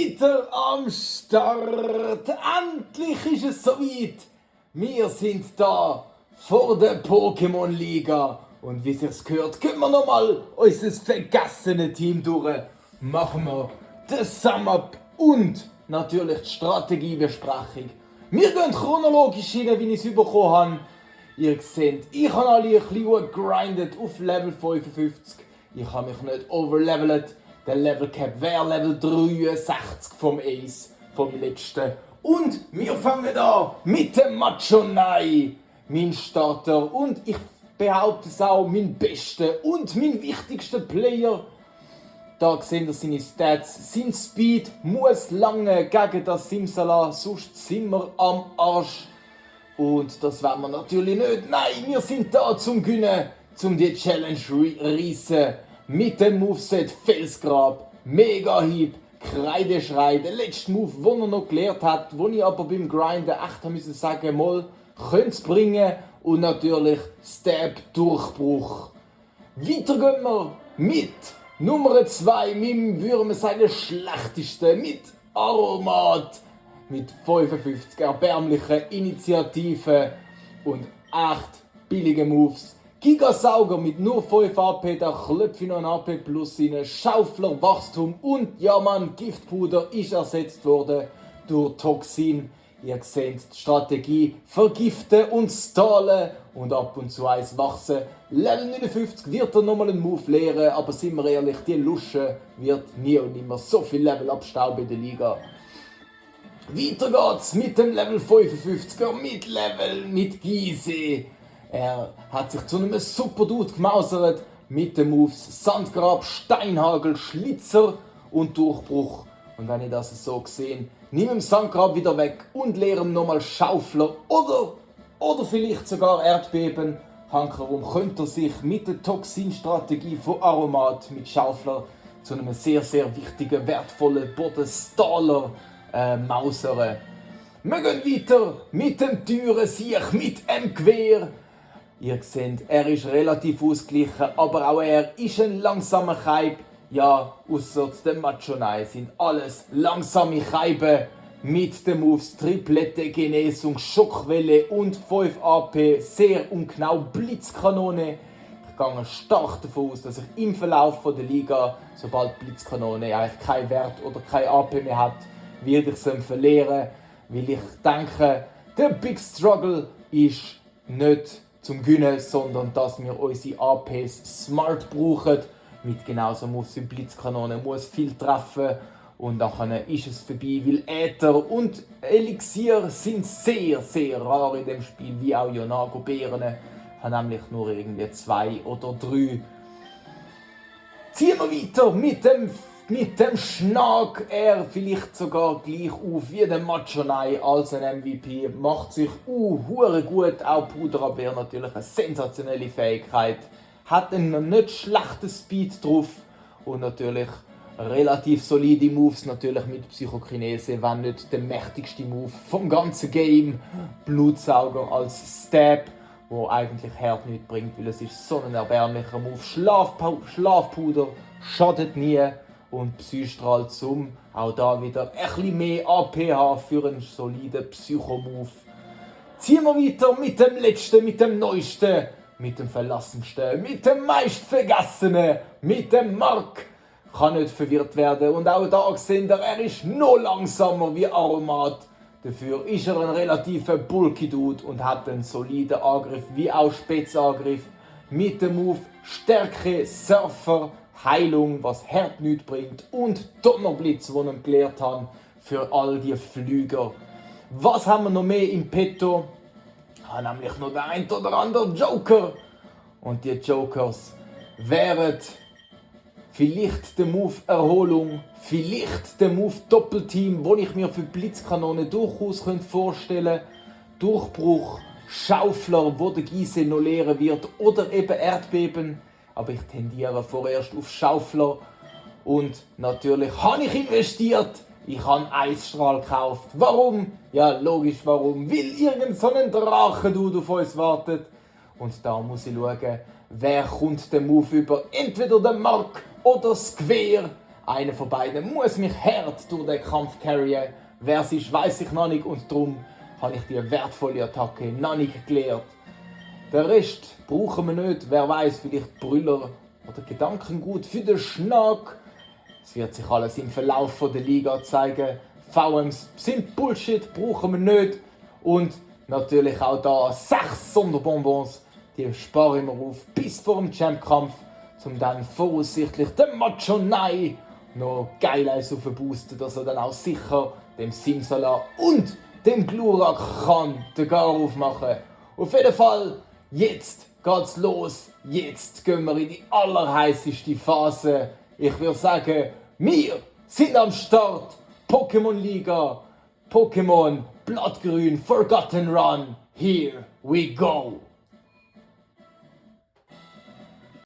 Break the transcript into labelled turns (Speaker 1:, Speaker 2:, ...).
Speaker 1: wieder am Start. Endlich ist es soweit. Wir sind da vor der Pokémon-Liga. Und wie sich's gehört, gehen wir nochmal unser vergessene Team durch. Machen wir den Sum-Up und natürlich die Strategiebesprechung. Wir gehen chronologisch rein, wie ich es bekommen habe. Ihr seht, ich habe alle ein bisschen gegrindet auf Level 55. Ich habe mich nicht overlevelt. Der Level Cap wäre Level 63 vom Ace, vom letzten. Und wir fangen an mit dem Machonai, mein Starter. Und ich behaupte es auch, mein bester und mein wichtigster Player. Da sehen wir seine Stats. Sein Speed muss lange gegen das Simsala, sonst sind wir am Arsch. Und das wollen wir natürlich nicht. Nein, wir sind da zum Gewinnen, zum die Challenge reissen. Mit dem Moveset Felsgrab, Mega-Hieb, Kreideschrei. Der letzte Move, den er noch gelernt hat, wo ich aber beim Grinden echt müssen sagen, mal, könnt's bringen. Und natürlich Stab-Durchbruch. Weiter gehen wir mit Nummer 2, mit, würde man sagen, schlechtesten, mit Aromat. Mit 55 erbärmlichen Initiativen und 8 billigen Moves. Gigasauger mit nur 5 AP, da klopfe ich noch ein AP plus rein. Schaufler, Wachstum und ja Mann, Giftpuder ist ersetzt worden durch Toxin. Ihr seht die Strategie, vergiften und stallen und ab und zu eins wachsen. Level 59 wird er nochmal einen Move lehren, aber sind wir ehrlich, die Lusche wird nie und nimmer so viel Level abstauben in der Liga. Weiter geht's mit dem Level 55er, mit Gysi. Er hat sich zu einem super Dude gemausert mit den Moves Sandgrab, Steinhagel, Schlitzer und Durchbruch. Und wenn ich das so sehe, nimm ihm Sandgrab wieder weg und lehre ihm nochmal Schaufler oder vielleicht sogar Erdbeben. Hankerum könnte er sich mit der Toxinstrategie von Aromat mit Schaufler zu einem sehr, sehr wichtigen, wertvollen Bodenstaler mausern. Wir gehen weiter mit dem teuren Sieg, mit dem Gewehr. Ihr seht, er ist relativ ausgeglichen, aber auch er ist ein langsamer Kaib. Ja, ausser dem Machonai sind alles langsame Kaiben mit den Moves Triplette, Genesung, Schockwelle und 5 AP, sehr ungenau Blitzkanone. Ich gehe stark davon aus, dass ich im Verlauf der Liga, sobald Blitzkanone eigentlich keinen Wert oder kein AP mehr hat, werde ich sie verlieren, weil ich denke, der Big Struggle ist nicht zum Gewinnen, sondern dass wir unsere APs smart brauchen. Mit genauso Moves wie Blitzkanone muss viel treffen und dann ist es vorbei, weil Äther und Elixier sind sehr, sehr rar in dem Spiel, wie auch Yonago-Beeren. Ich habe nämlich nur irgendwie 2 oder 3. Ziehen wir weiter mit dem Schnack. Er vielleicht sogar gleich auf wie der Machonai als ein MVP. Macht sich hure gut. Auch Puderabwehr natürlich eine sensationelle Fähigkeit. Hat einen nicht schlechten Speed drauf. Und natürlich relativ solide Moves. Natürlich mit Psychokinese, wenn nicht der mächtigste Move vom ganzen Game. Blutsauger als Stab, wo eigentlich Herd nicht bringt, weil es ist so ein erbärmlicher Move. Schlafpuder schadet nie. Und Psystrahl zum auch da wieder ein bisschen mehr AP haben für einen soliden Psycho-Move. Ziehen wir weiter mit dem letzten, mit dem neuesten, mit dem verlassensten, mit dem meistvergessenen, mit dem Mark. Kann nicht verwirrt werden. Und auch da sehen wir, er ist noch langsamer wie Aromat. Dafür ist er ein relativ bulky Dude und hat einen soliden Angriff wie auch Spätzangriff. Mit dem Move Stärke, Surfer, Heilung, was Herd nicht bringt, und Donnerblitz, den ich gelernt habe für all die Flüger. Was haben wir noch mehr im Petto? Ich habe nämlich noch den ein oder anderen Joker. Und die Jokers wären vielleicht der Move Erholung, vielleicht der Move Doppelteam, den ich mir für Blitzkanone durchaus vorstellen könnte. Durchbruch, Schaufler, wo der Gysi noch lehren wird, oder eben Erdbeben. Aber ich tendiere vorerst auf Schaufler. Und natürlich habe ich investiert. Ich habe Eisstrahl gekauft. Warum? Ja, logisch warum. Weil irgend so ein Drachendude auf uns wartet. Und da muss ich schauen, wer kommt den Move über. Entweder der Mark oder das Gewehr. Einer von beiden muss mich hart durch den Kampf carryen. Wer es ist, weiss ich noch nicht und darum habe ich die wertvolle Attacke noch nicht gelernt. Den Rest brauchen wir nicht. Wer weiß, vielleicht Brüller oder Gedankengut für den Schnack. Es wird sich alles im Verlauf der Liga zeigen. VMs sind Bullshit, brauchen wir nicht. Und natürlich auch da 6 Sonderbonbons. Die sparen wir auf bis vor dem Champ-Kampf, um dann voraussichtlich den Macho Nai noch geil aufzuboosten, dass er dann auch sicher dem Simsala und dem Glurak kann den Gar aufmachen. Auf jeden Fall, jetzt geht's los. Jetzt gehen wir in die allerheißeste Phase. Ich würde sagen, wir sind am Start. Pokémon Liga, Pokémon Blattgrün, Forgotten Run. Here we go.